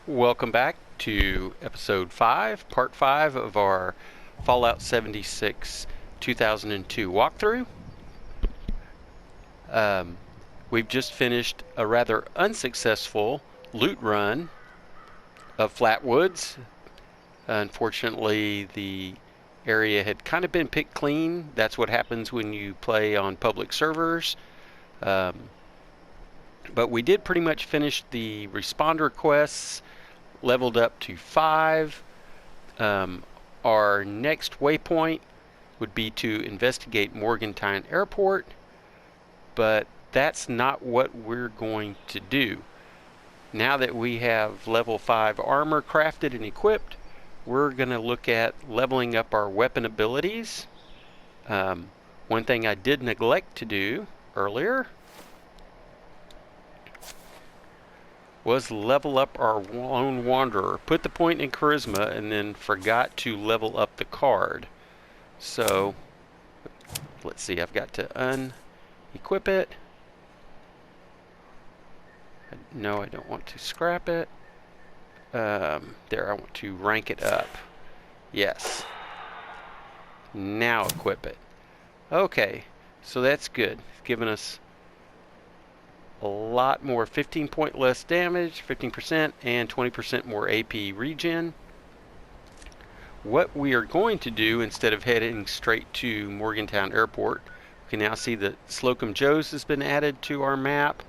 Welcome back to episode 5, part 5 of our Fallout 76 2002 walkthrough. We've just finished a rather unsuccessful loot run of Flatwoods. Unfortunately, the area had kind of been picked clean. That's what happens when you play on public servers. But we did pretty much finish the responder quests, leveled up to 5. Our next waypoint would be to investigate Morgantown Airport, but that's not what we're going to do. Now that we have level 5 armor crafted and equipped, we're going to look at leveling up our weapon abilities. One thing I did neglect to do earlier was level up our Lone Wanderer. Put the point in Charisma and then forgot to level up the card. So, let's see, I've got to unequip it. No, I don't want to scrap it. There, I want to rank it up. Yes. Now equip it. Okay, so that's good. It's given us a lot more, 15 point less damage, 15%, and 20% more AP regen. What we are going to do, instead of heading straight to Morgantown Airport, we can now see that Slocum Joe's has been added to our map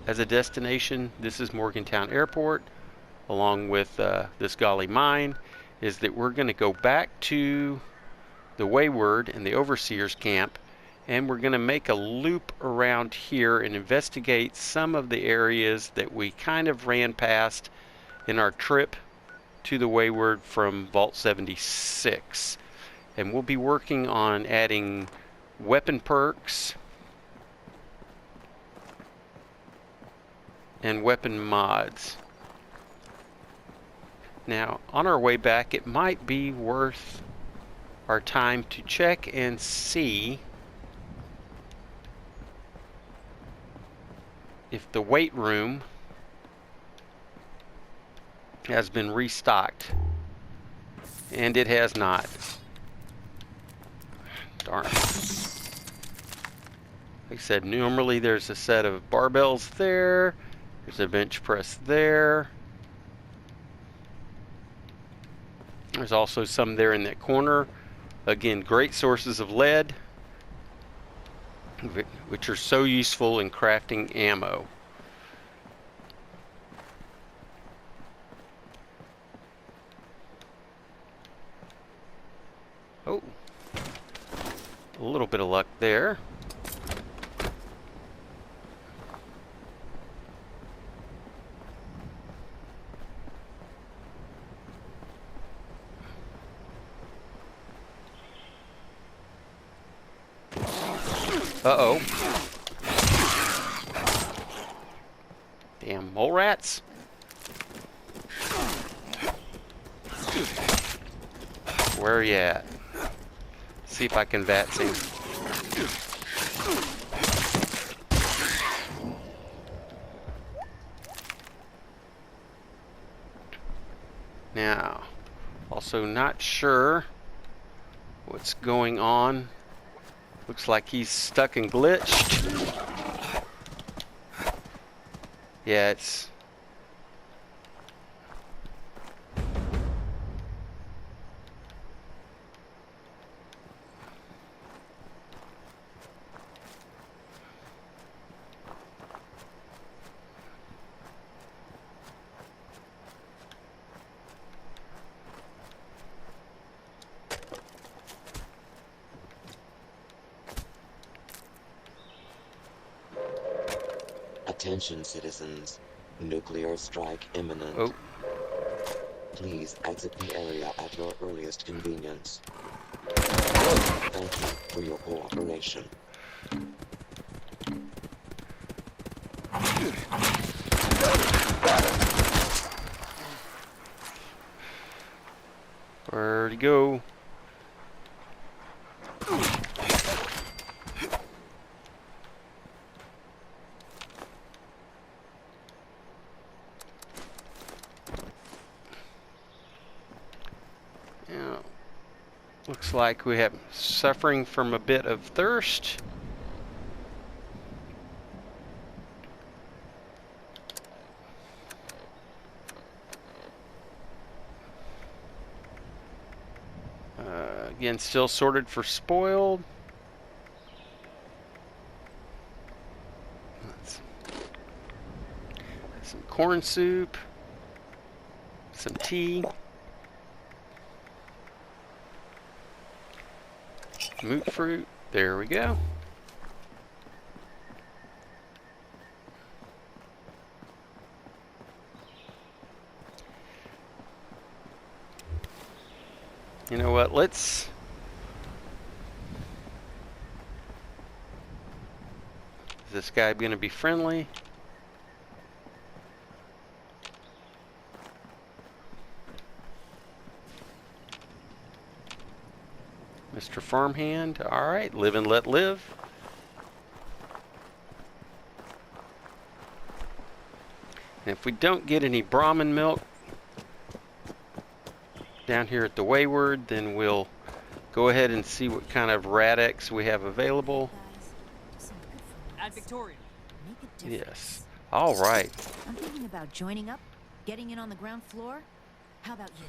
as a destination. This is Morgantown Airport, along with this Golly Mine, is that we're going to go back to the Wayward and the Overseer's camp, and we're going to make a loop around here and investigate some of the areas that we kind of ran past in our trip to the Wayward from Vault 76. And we'll be working on adding weapon perks and weapon mods. Now, on our way back, it might be worth our time to check and see if the weight room has been restocked, and it has not. Darn. Like I said, normally there's a set of barbells there, there's a bench press there, there's also some there in that corner. Again, great sources of lead, which are so useful in crafting ammo. Oh, a little bit of luck there. Uh-oh. Damn mole rats. Where are you at? See if I can VATS him. Now, also not sure what's going on. Looks like he's stuck and glitched. Yeah, it's... Attention citizens, nuclear strike imminent. Oh. Please exit the area at your earliest convenience. Thank you for your cooperation. Where'd he go? Looks like we have suffering from a bit of thirst. Again, still sorted for spoiled. Some corn soup, some tea, moot fruit. There we go. You know what? Is this guy going to be friendly? Mr. Farmhand. All right, live and let live. And if we don't get any Brahmin milk down here at the Wayward, then we'll go ahead and see what kind of Radex we have available. At Victoria. Yes. All right. I'm thinking about joining up, getting in on the ground floor. How about you?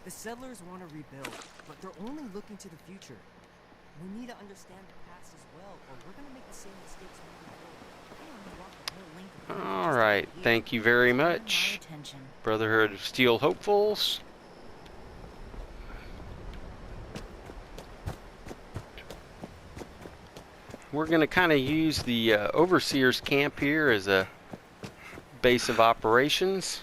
The settlers want to rebuild, but they're only looking to the future. We need to understand the past as well, or we're going to make the same mistakes moving forward. All right. Thank you very much, Brotherhood of Steel Hopefuls. We're going to kind of use the Overseer's camp here as a base of operations.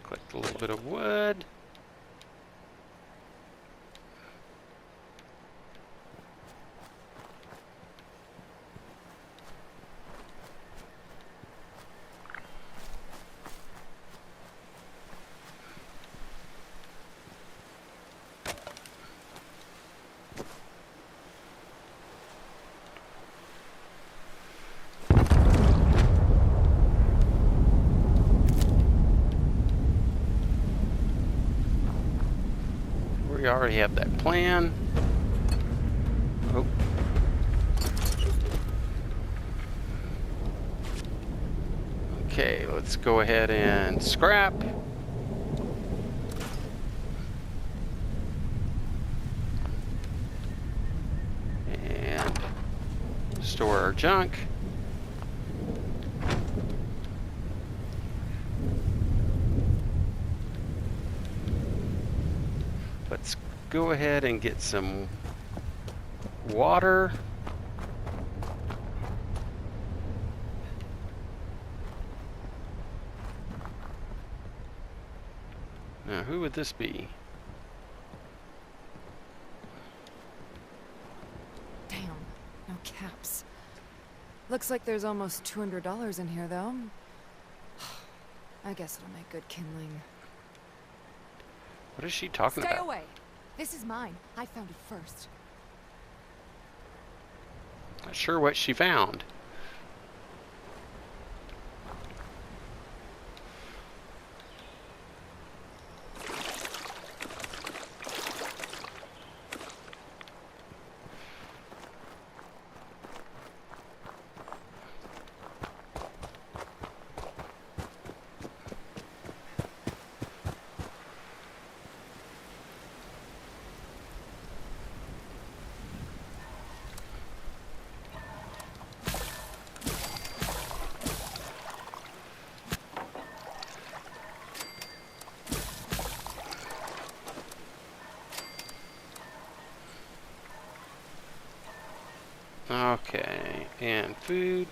Collect a little bit of wood. We already have that plan. Oh. Okay, let's go ahead and scrap. And store our junk. Let's go ahead and get some water. Now, who would this be? Damn, no caps. Looks like there's almost $200 in here, though. I guess it'll make good kindling. What is she talking Stay about? away! This is mine. I found it first. Not sure what she found. Okay, and food.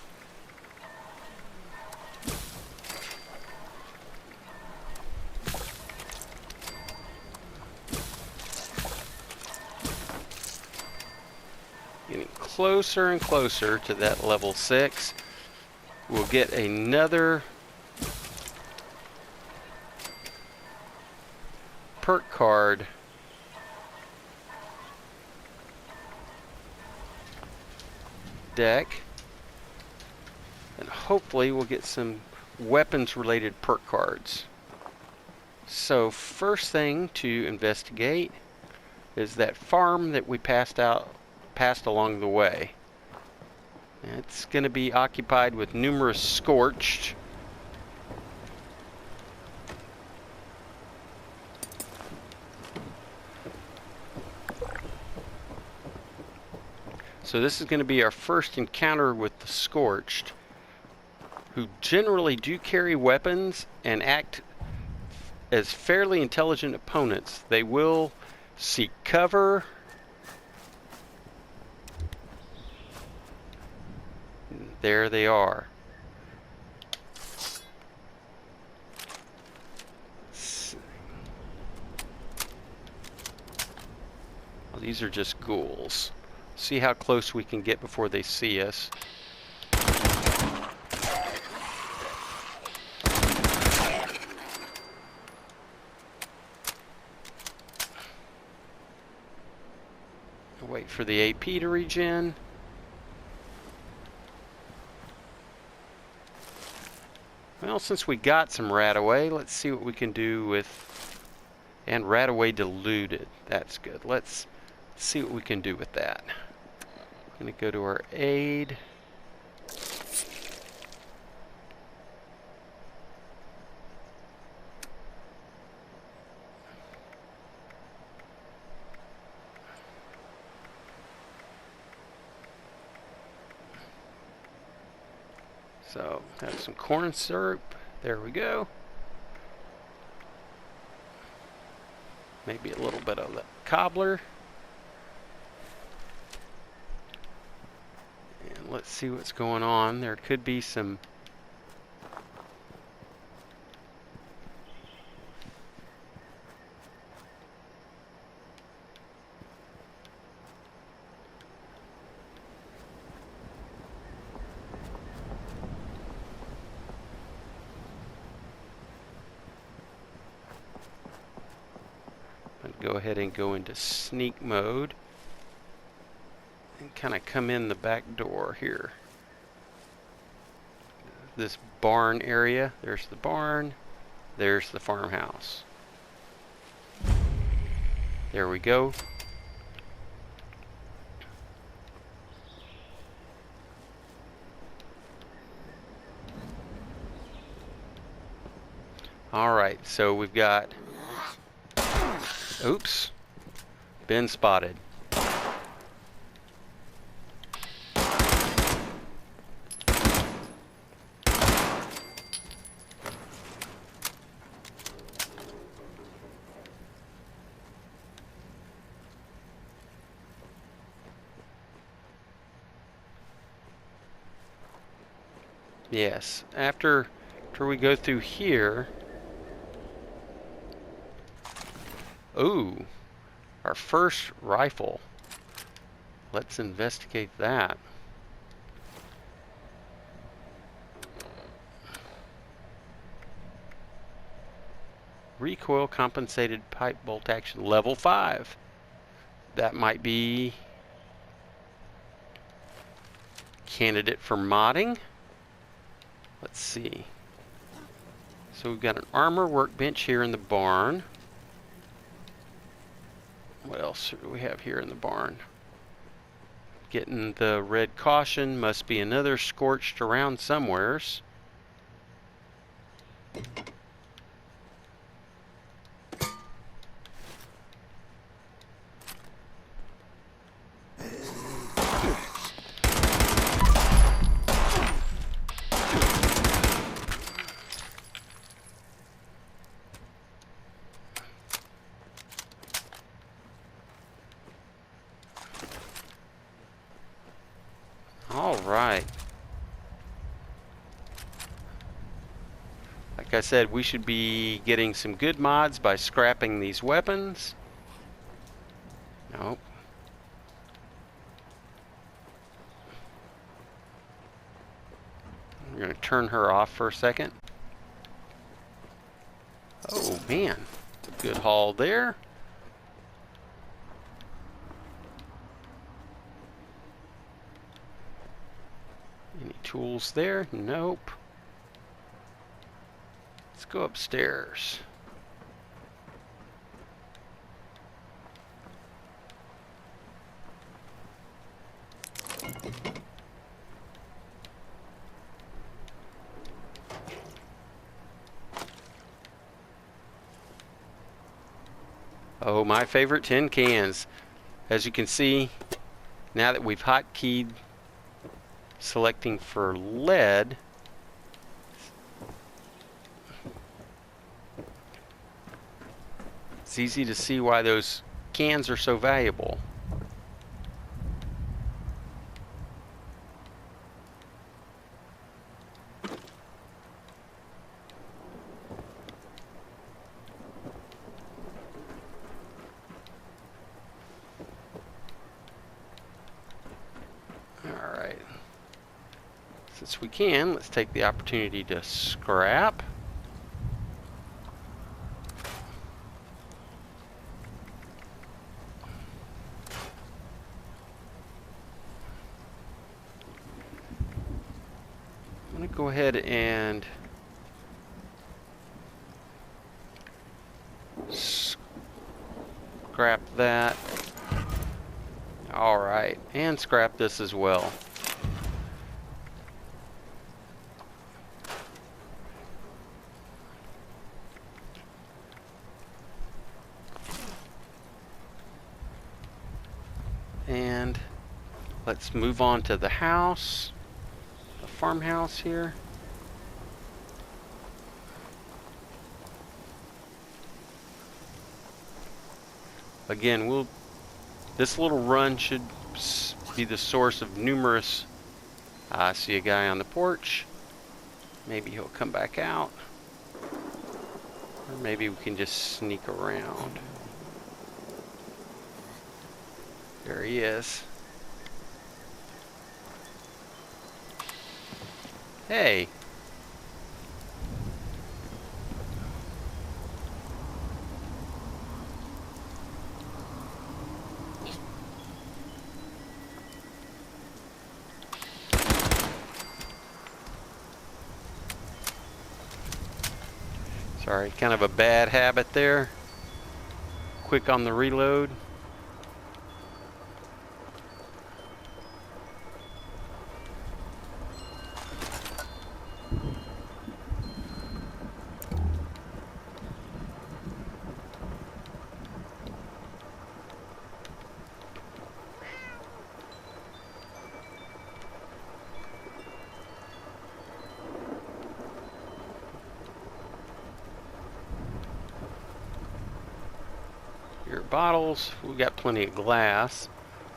Getting closer and closer to that level 6. We'll get another perk card deck, and hopefully we'll get some weapons related perk cards. So first thing to investigate is that farm that we passed along the way. It's going to be occupied with numerous scorched. So this is going to be our first encounter with the scorched, who generally do carry weapons and act as fairly intelligent opponents. They will seek cover. There they are. Well, these are just ghouls. See how close we can get before they see us. Wait for the AP to regen. Well, since we got some Radaway, let's see what we can do with... And Radaway diluted. That's good. Let's see what we can do with that. I'm going to go to our aid. So, have some corn syrup. There we go. Maybe a little bit of the cobbler. And let's see what's going on. There could be some... Go ahead and go into sneak mode and kind of come in the back door here. This barn area, there's the barn, there's the farmhouse. There we go. Alright, so we've got... Oops. Been spotted. Yes, after we go through here... Ooh, our first rifle. Let's investigate that. Recoil compensated pipe bolt action level 5. That might be candidate for modding. Let's see. So we've got an armor workbench here in the barn. What else do we have here in the barn? Getting the red caution. Must be another scorched around somewheres. Alright. Like I said, we should be getting some good mods by scrapping these weapons. Nope. We're going to turn her off for a second. Oh man, good haul there. Any tools there? Nope. Let's go upstairs. Oh, my favorite tin cans. As you can see, now that we've hotkeyed selecting for lead, it's easy to see why those cans are so valuable. Alright. Since we can, let's take the opportunity to scrap. I'm going to go ahead and scrap that. Alright, and scrap this as well. And let's move on to the house, the farmhouse here. Again, this little run should be the source of numerous. I see a guy on the porch. Maybe he'll come back out. Or maybe we can just sneak around. There he is. Hey. Sorry, kind of a bad habit there. Quick on the reload. Beer bottles. We got plenty of glass.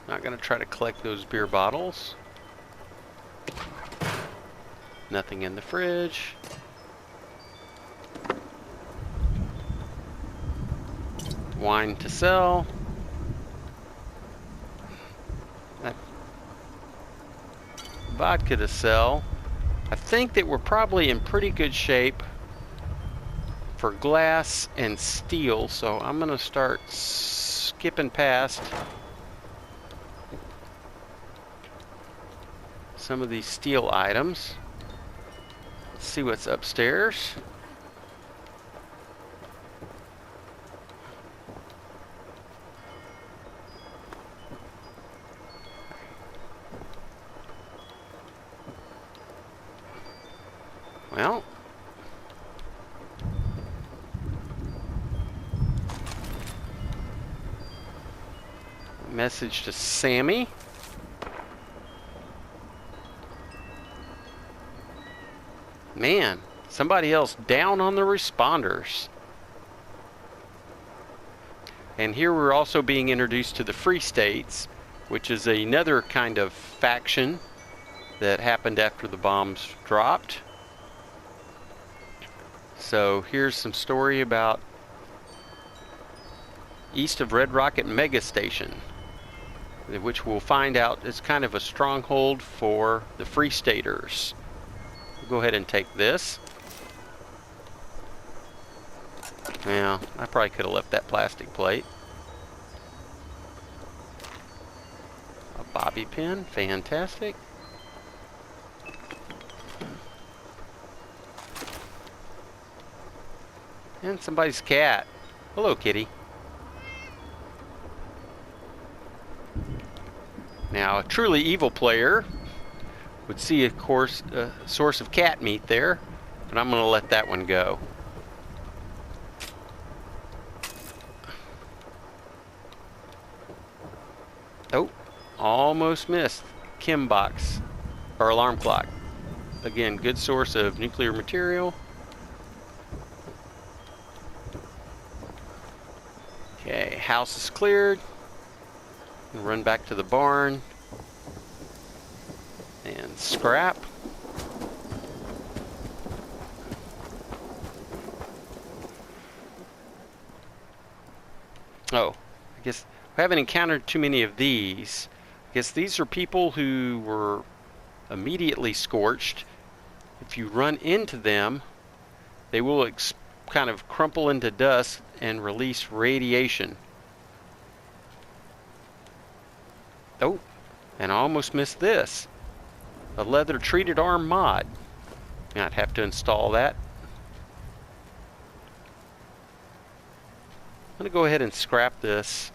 Not going to try to collect those beer bottles. Nothing in the fridge. Wine to sell. Vodka to sell. I think that we're probably in pretty good shape for glass and steel, so I'm gonna start skipping past some of these steel items. Let's see what's upstairs. Well, message to Sammy. Man, somebody else down on the responders. And here we're also being introduced to the Free States, which is another kind of faction that happened after the bombs dropped. So here's some story about east of Red Rocket Mega Station, which we'll find out is kind of a stronghold for the Free Staters. We'll go ahead and take this. Yeah, I probably could have left that plastic plate. A bobby pin, fantastic. And somebody's cat. Hello, kitty. Now, a truly evil player would see, of course, a source of cat meat there, but I'm going to let that one go. Oh, almost missed. Chem box, or alarm clock. Again, good source of nuclear material. Okay, house is cleared. Run back to the barn and scrap. Oh, I guess I haven't encountered too many of these. I guess these are people who were immediately scorched. If you run into them, they will kind of crumple into dust and release radiation. Oh, and I almost missed this. A leather treated arm mod. Might have to install that. I'm going to go ahead and scrap this.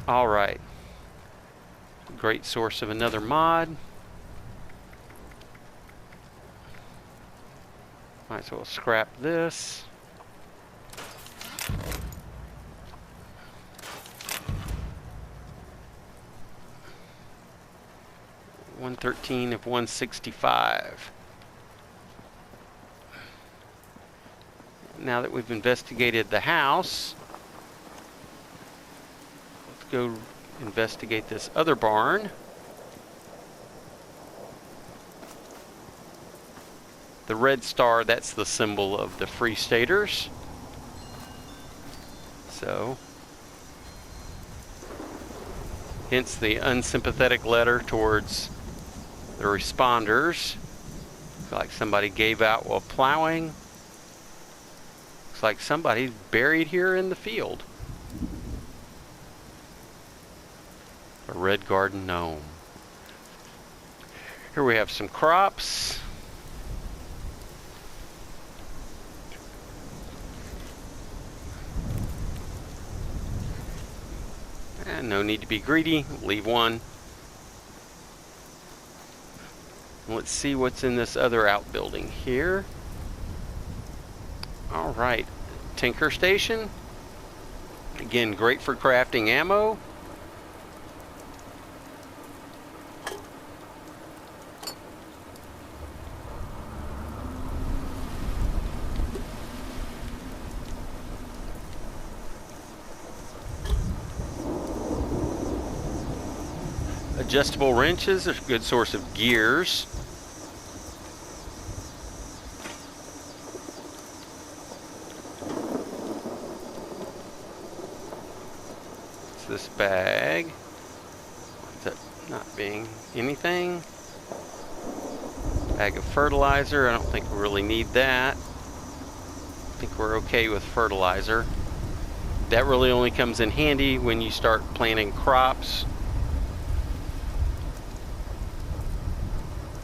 Alright. Great source of another mod. Might as well scrap this. $113 of $165. Now that we've investigated the house, let's go investigate this other barn. The red star, that's the symbol of the Free Staters. So, hence the unsympathetic letter towards the responders. Looks like somebody gave out while plowing. Looks like somebody's buried here in the field. A red garden gnome. Here we have some crops. And no need to be greedy. Leave one. Let's see what's in this other outbuilding here. Alright, Tinker Station. Again, great for crafting ammo. Adjustable wrenches are a good source of gears. This bag winds up not being anything. Bag of fertilizer, I don't think we really need that. I think we're okay with fertilizer. That really only comes in handy when you start planting crops.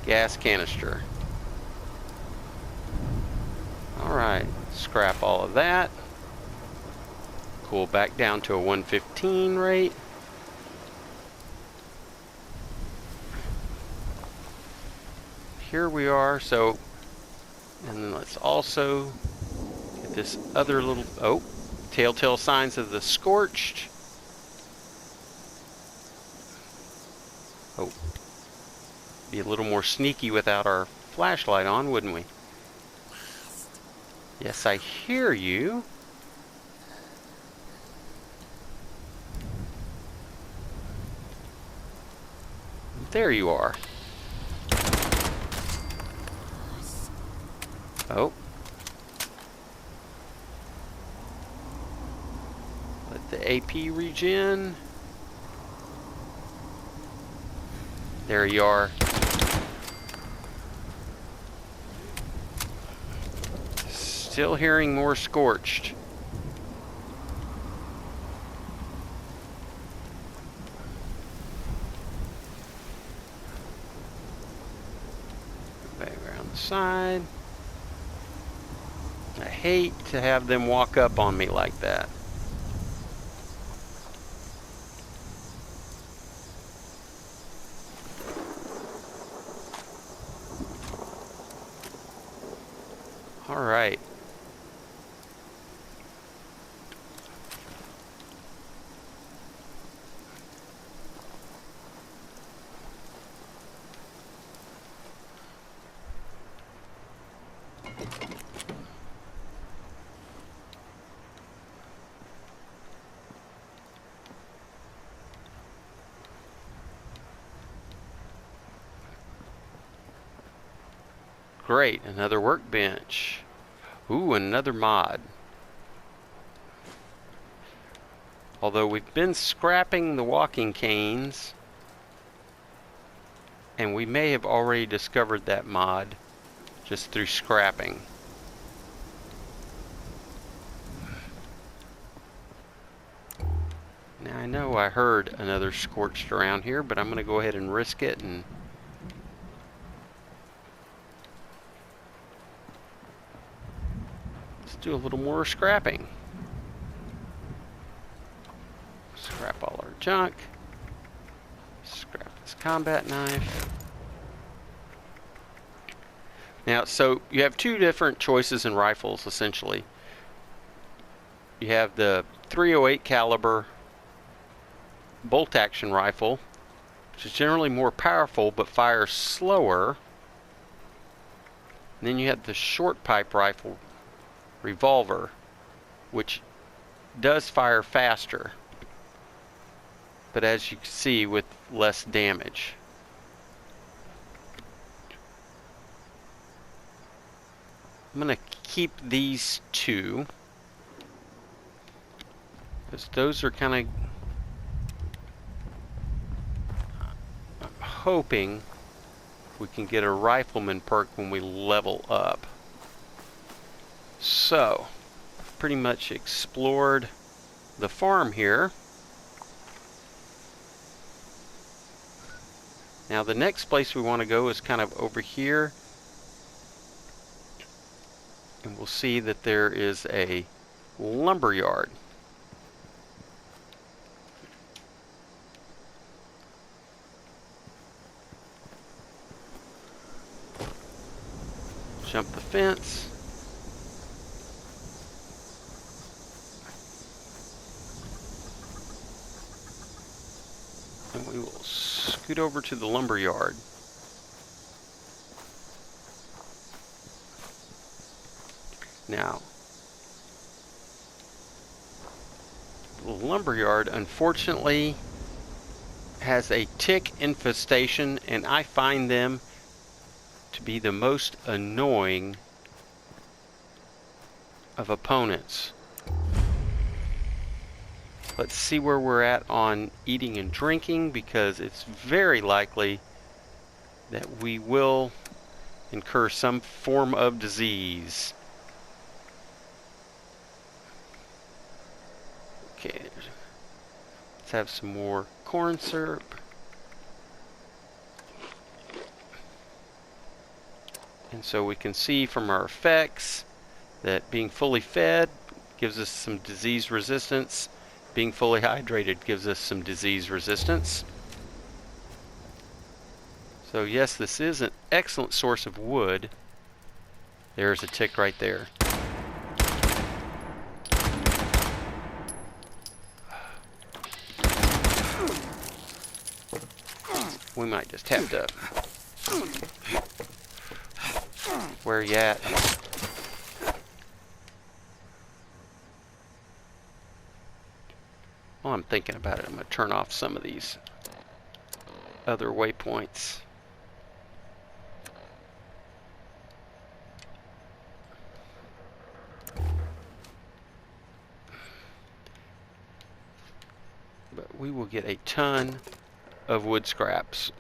Gas canister. Alright, scrap all of that. Cool, back down to a 115 rate. Here we are, so, and then let's also get this other little, oh, telltale signs of the scorched. Oh, be a little more sneaky without our flashlight on, wouldn't we? Yes, I hear you. There you are. Oh. Let the AP regen. There you are. Still hearing more scorched. Back around the side. I hate to have them walk up on me like that. All right. Great, another workbench. Ooh, another mod. Although we've been scrapping the walking canes, and we may have already discovered that mod just through scrapping. Now I know I heard another scorched around here, but I'm going to go ahead and risk it and do a little more scrapping. Scrap all our junk. Scrap this combat knife. Now, so you have two different choices in rifles, essentially. You have the .308 caliber bolt action rifle, which is generally more powerful but fires slower. And then you have the short pipe rifle revolver, which does fire faster, but as you can see, with less damage. I'm going to keep these two, because those are kind of, I'm hoping we can get a rifleman perk when we level up. So, pretty much explored the farm here. Now the next place we want to go is kind of over here. And we'll see that there is a lumber yard. Jump the fence. And we will scoot over to the lumber yard. Now, the lumber yard unfortunately has a tick infestation, and I find them to be the most annoying of opponents. Let's see where we're at on eating and drinking, because it's very likely that we will incur some form of disease. Okay, let's have some more corn syrup. And so we can see from our effects that being fully fed gives us some disease resistance. Being fully hydrated gives us some disease resistance. So yes, this is an excellent source of wood. There's a tick right there. We might just have to... Where you at? While I'm thinking about it, I'm going to turn off some of these other waypoints. But we will get a ton of wood scraps.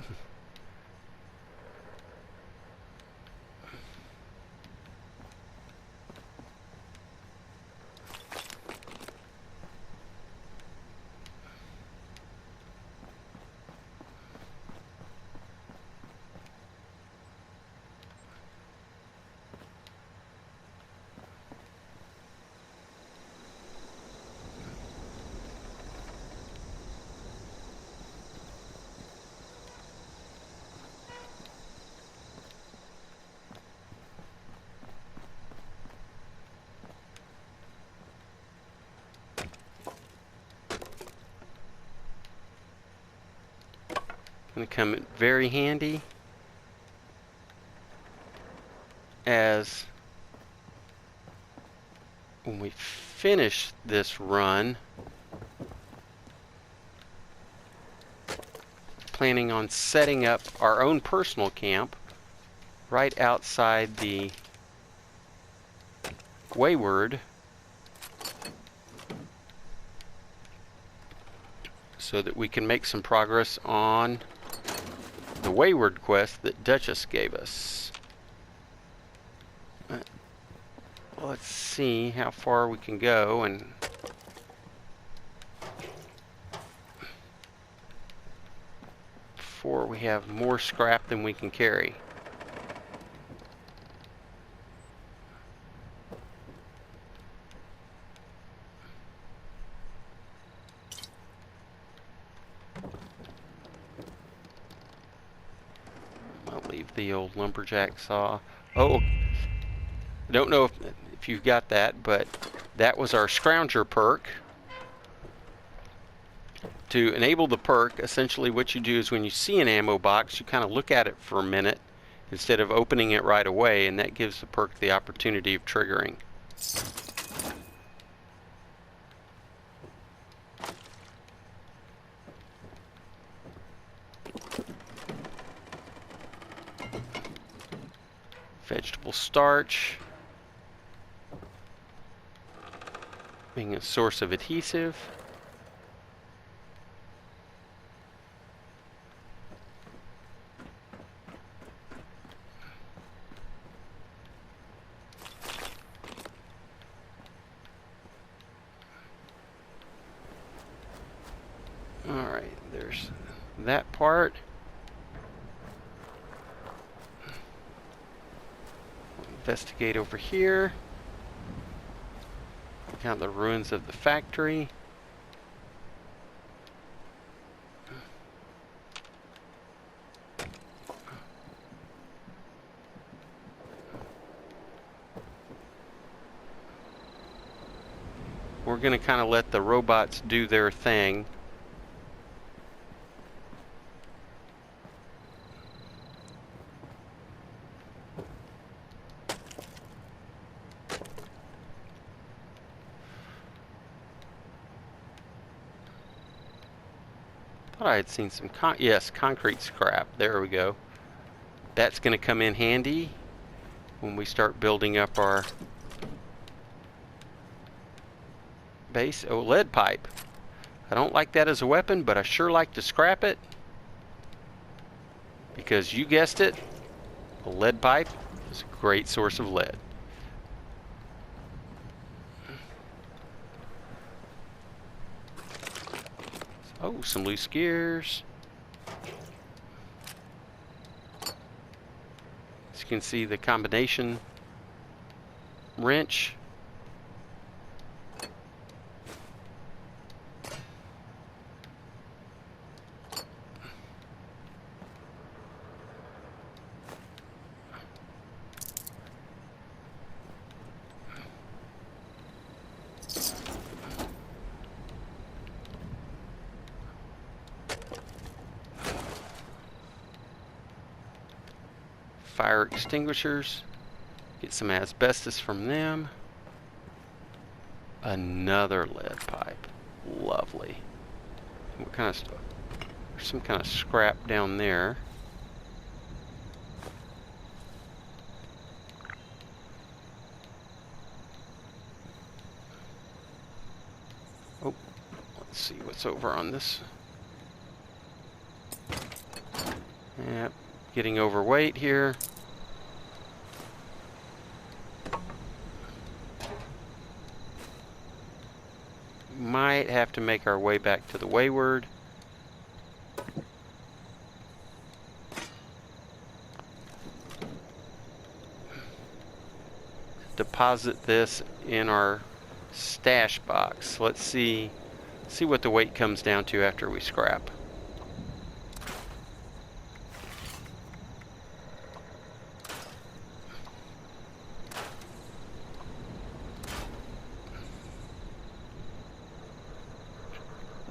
going to come in very handy as when we finish this run, planning on setting up our own personal camp right outside the Wayward, so that we can make some progress on the Wayward quest that Duchess gave us. Let's see how far we can go, and before we have more scrap than we can carry. I'll leave the old lumberjack saw. Oh, I don't know if you've got that, but that was our Scrounger perk. To enable the perk, essentially what you do is when you see an ammo box, you kind of look at it for a minute instead of opening it right away, and that gives the perk the opportunity of triggering. Vegetable starch being a source of adhesive. Alright, there's that part. Investigate over here. Count the ruins of the factory. We're going to kind of let the robots do their thing. Thought I had seen some concrete scrap. There we go. That's going to come in handy when we start building up our base. Oh, lead pipe. I don't like that as a weapon, but I sure like to scrap it, because you guessed it, a lead pipe is a great source of lead. Oh, some loose gears. As you can see, the combination wrench. Fire extinguishers, get some asbestos from them. Another lead pipe, lovely. What kind of stuff? There's some kind of scrap down there. Oh, let's see what's over on this. Yep. Getting overweight here. Might have to make our way back to the Wayward. Deposit this in our stash box. Let's see what the weight comes down to after we scrap.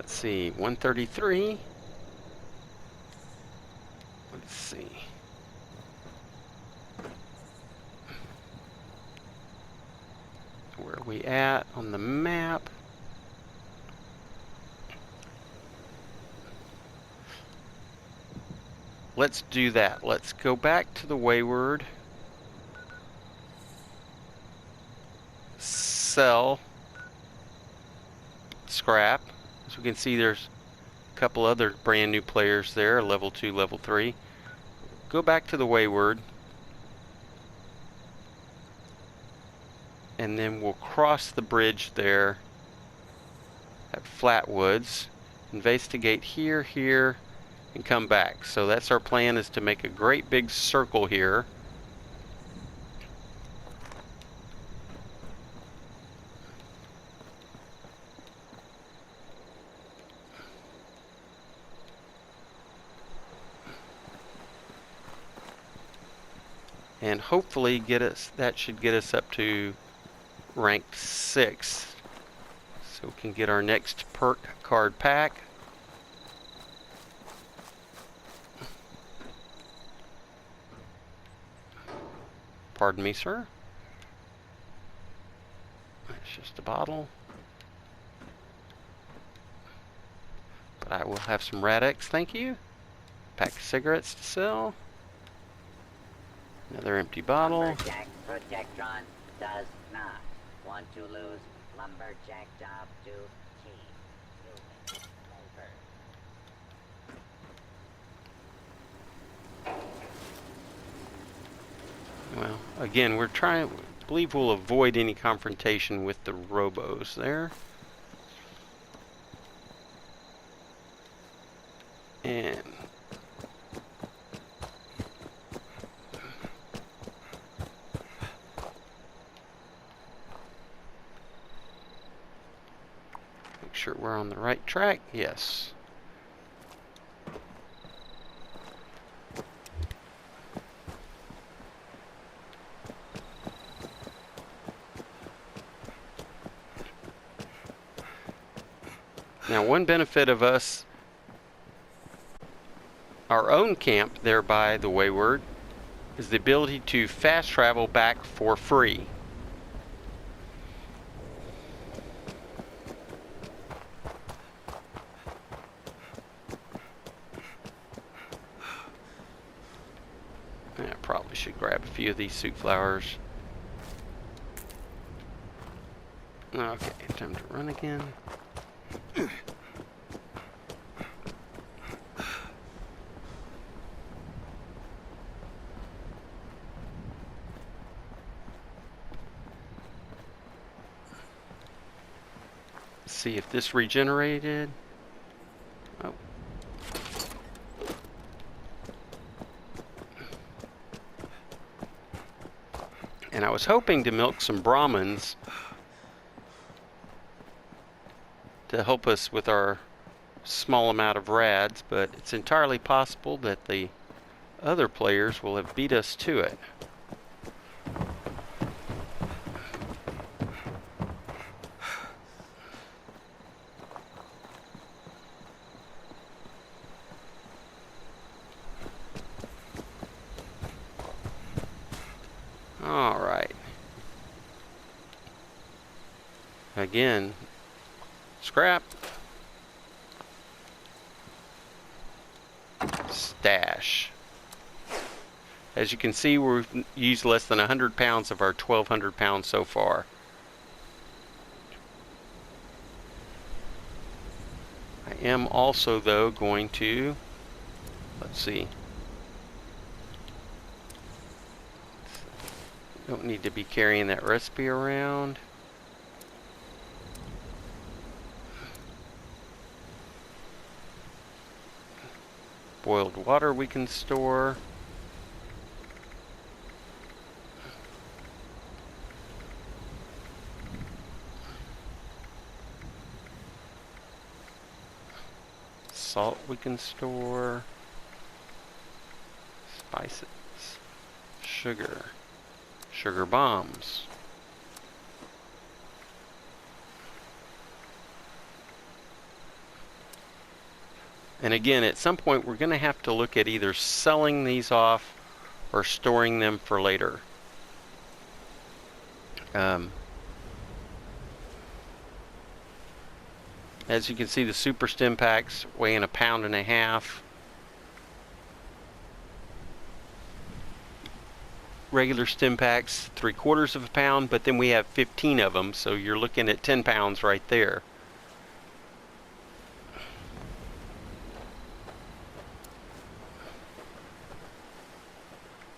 See, 133. map. Let's do that. Let's go back to the Wayward. Sell scrap. As we can see, there's a couple other brand new players there, level 2, level 3. Go back to the Wayward. And then we'll cross the bridge there at Flatwoods. Investigate here, here, and come back. So that's our plan, is to make a great big circle here. And hopefully that should get us up to rank 6. So we can get our next perk card pack. Pardon me, sir. That's just a bottle. But I will have some Rad-X, thank you. Pack of cigarettes to sell. Another empty bottle. Lumberjack Protectron does not want to lose lumberjack job to T. Over. Well, again, we're trying, I believe we'll avoid any confrontation with the robos there. And make sure we're on the right track. Yes. Now, one benefit of us, our own camp there by the Wayward, is the ability to fast travel back for free. I probably should grab a few of these suit flowers. Okay, time to run again. See if this regenerated. Oh. And I was hoping to milk some Brahmins to help us with our small amount of rads, but it's entirely possible that the other players will have beat us to it. All right. Again, scrap. Stash. As you can see, we've used less than 100 pounds of our 1,200 pounds so far. I am also, though, going to, let's see. Don't need to be carrying that recipe around. Boiled water we can store. Salt we can store. Spices. Sugar. Sugar bombs. And again, at some point we're going to have to look at either selling these off or storing them for later. As you can see, the super stim packs weighing 1.5 pounds. Regular stim packs 3/4 pound, but then we have 15 of them, so you're looking at 10 pounds right there.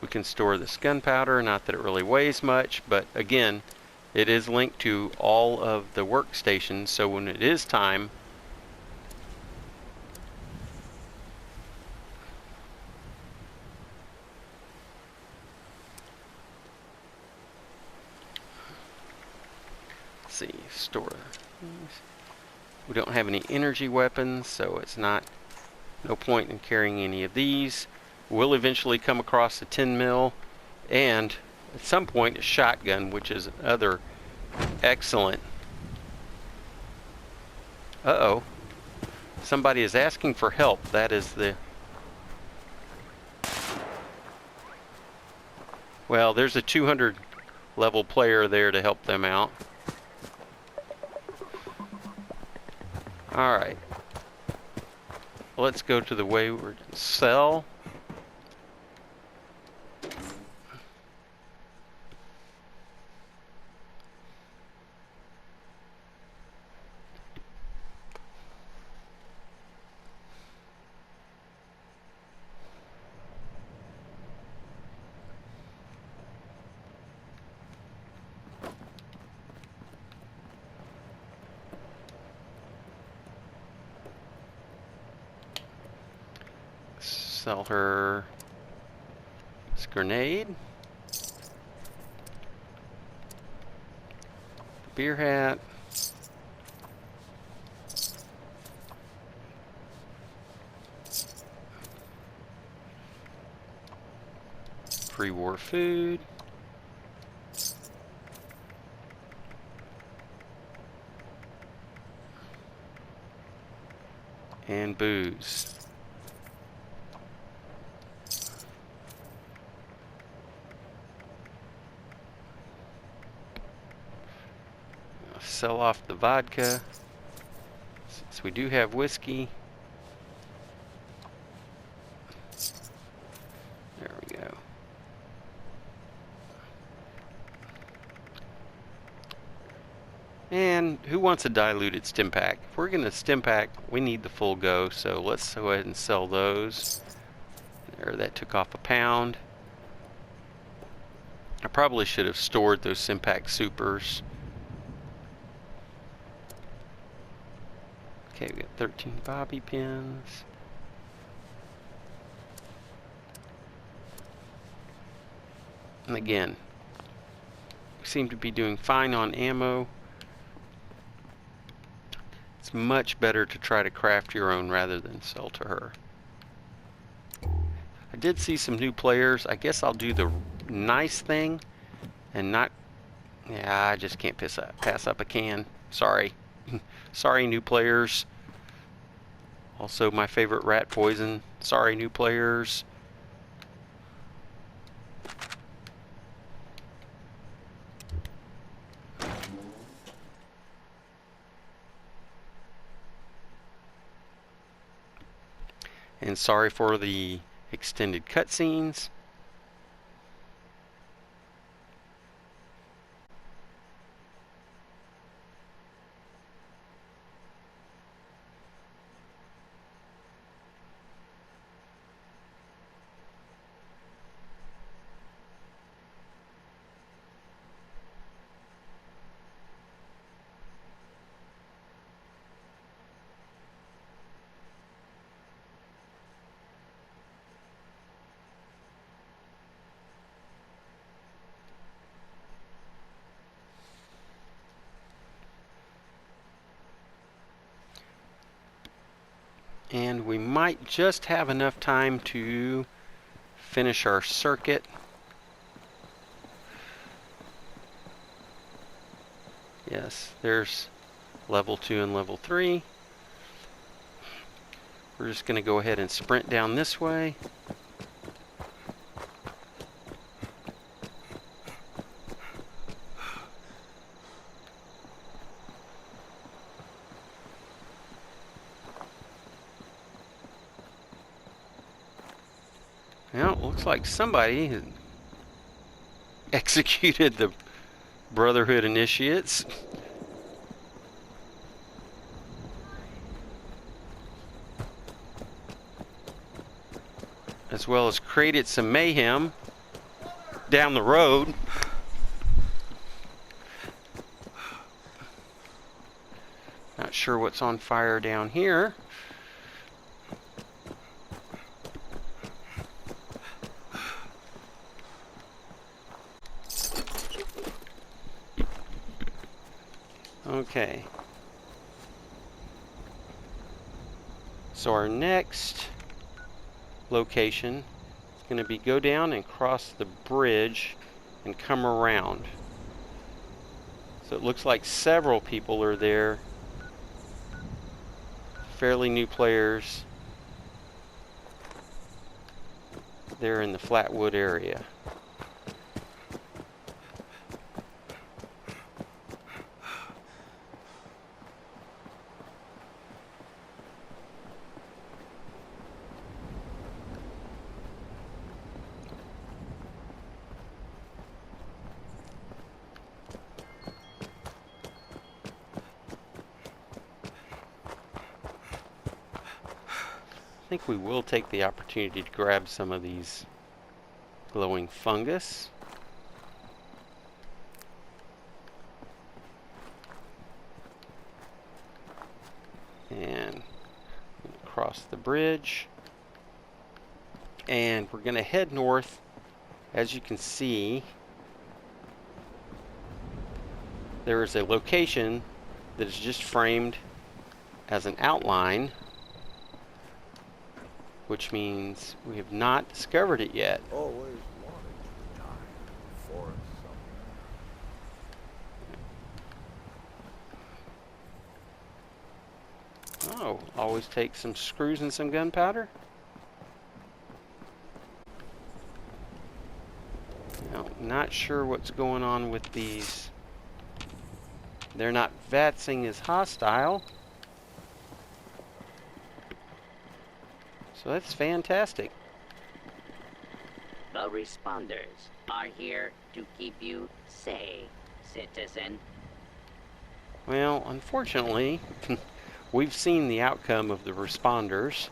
We can store this gunpowder, not that it really weighs much, but again, it is linked to all of the workstations, so when it is time, let's see, store. We don't have any energy weapons, so it's no point in carrying any of these. We'll eventually come across a 10 mil and at some point a shotgun, which is another excellent. Uh-oh. Somebody is asking for help. That is the... Well, there's a 200 level player there to help them out. Alright. Let's go to the Wayward and sell. Sell her this grenade, the beer hat, pre-war food, and booze. Sell off the vodka since we do have whiskey. There we go. And who wants a diluted stim pack? If we're going to stim pack, we need the full go, so let's go ahead and sell those. There, that took off 1 pound. I probably should have stored those stim pack supers. Okay, we got 13 bobby pins. And again, we seem to be doing fine on ammo. It's much better to try to craft your own rather than sell to her. I did see some new players. I guess I'll do the nice thing and not... Yeah, I just can't pass up a can. Sorry. Sorry, new players. Also, my favorite rat poison. Sorry, new players. And sorry for the extended cutscenes. And we might just have enough time to finish our circuit. Yes, there's level 2 and level 3. We're just going to go ahead and sprint down this way. Well, it looks like somebody had executed the Brotherhood initiates. As well as created some mayhem down the road. Not sure what's on fire down here. Okay. So our next location is going to be go down and cross the bridge and come around. So it looks like several people are there. Fairly new players. They're in the Flatwood area. I think we will take the opportunity to grab some of these glowing fungus. And cross the bridge. And we're going to head north. As you can see, there is a location that is just framed as an outline, which means we have not discovered it yet. Always wanted to die in the forest somewhere. Oh, always take some screws and some gunpowder. Now, not sure what's going on with these. They're not vatsing as hostile. So that's fantastic. The responders are here to keep you safe, citizen. Well, unfortunately, we've seen the outcome of the responders.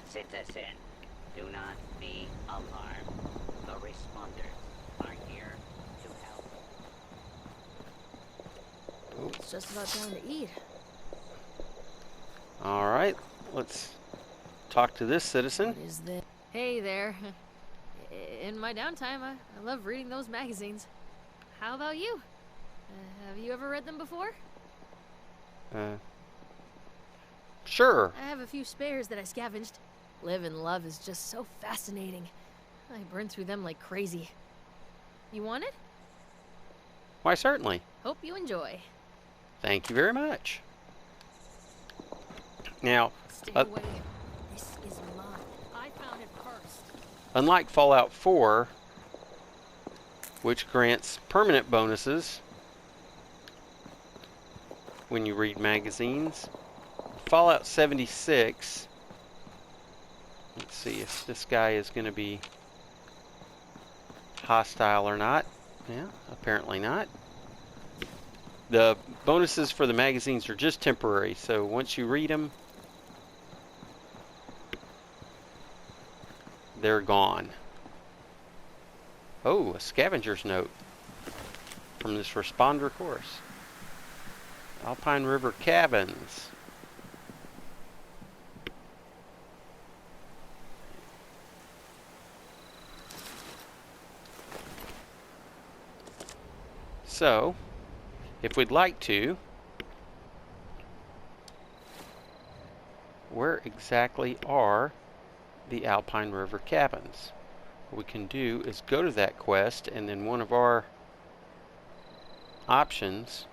Citizen, do not be alarmed. The responders are here to help. It's just about time to eat. All right, let's talk to this citizen. What is this? Hey there. In my downtime, I love reading those magazines. How about you? Have you ever read them before? Sure. I have a few spares that I scavenged. Live and Love is just so fascinating. I burn through them like crazy. You want it? Why, certainly. Hope you enjoy. Thank you very much. Now, Stay away. This is mine. I found it first. unlike Fallout 4, which grants permanent bonuses when you read magazines, Fallout 76, let's see if this guy is going to be hostile or not. Yeah, apparently not. The bonuses for the magazines are just temporary, so once you read them, they're gone. Oh, a scavenger's note from this responder course. Alpine River Cabins. So, if we'd like to, where exactly are the Alpine River Cabins? What we can do is go to that quest, and then one of our options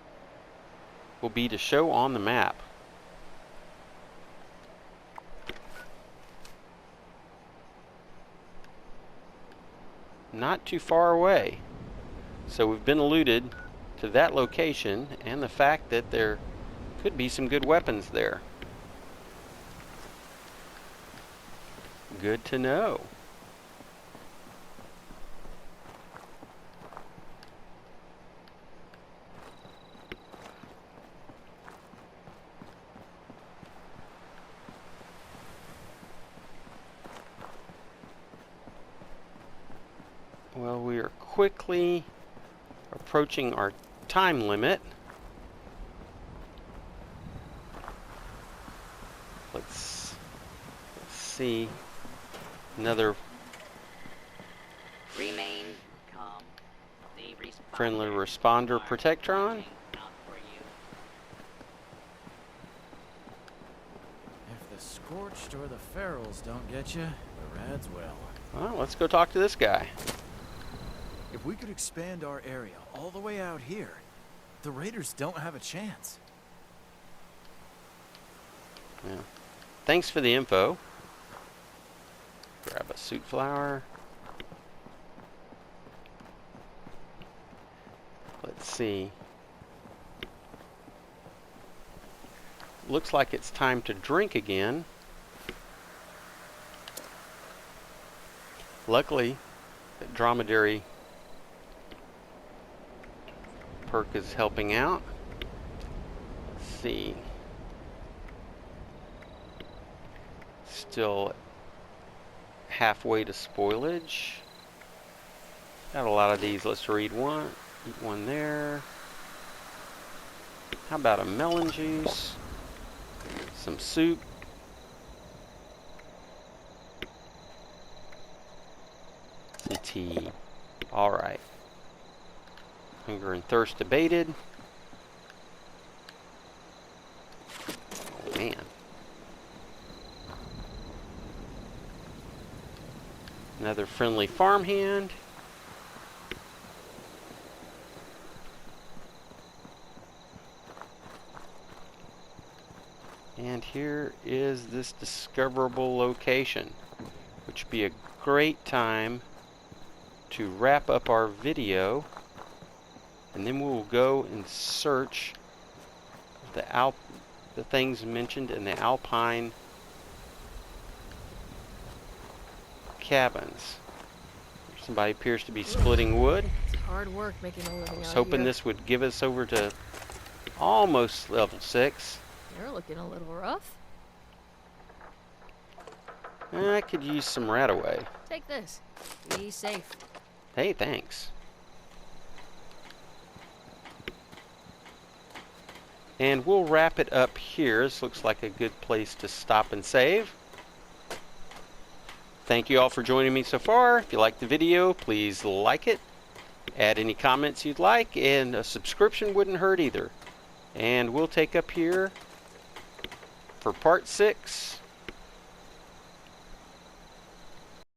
will be to show on the map. Not too far away. So we've been alluded to that location and the fact that there could be some good weapons there. Good to know. Well, we are quickly approaching our time limit. Let's see. Another Remain calm. The friendly responder protectron. out for you. If the scorched or the ferals don't get you, the rads will. Well, let's go talk to this guy. If we could expand our area all the way out here, the raiders don't have a chance. Yeah. Thanks for the info. Grab a suit flower. Let's see. Looks like it's time to drink again. Luckily, the dromedary perk is helping out. Let's see. Still halfway to spoilage. Got a lot of these. Let's read one. Eat one there. How about a melon juice? Some soup. Some tea. Alright. Hunger and thirst abated. Oh, man. Another friendly farmhand. And here is this discoverable location, which would be a great time to wrap up our video, and then we will go and search the things mentioned in the Alpine cabins. Somebody appears to be splitting wood. It's hard work making a living I was out hoping here. this would give us over to almost level 6. You're looking a little rough. I could use some Rataway. Take this. Be safe. Hey, thanks. And we'll wrap it up here. This looks like a good place to stop and save. Thank you all for joining me so far. If you liked the video, please like it. Add any comments you'd like, and a subscription wouldn't hurt either. And we'll take up here for part 6.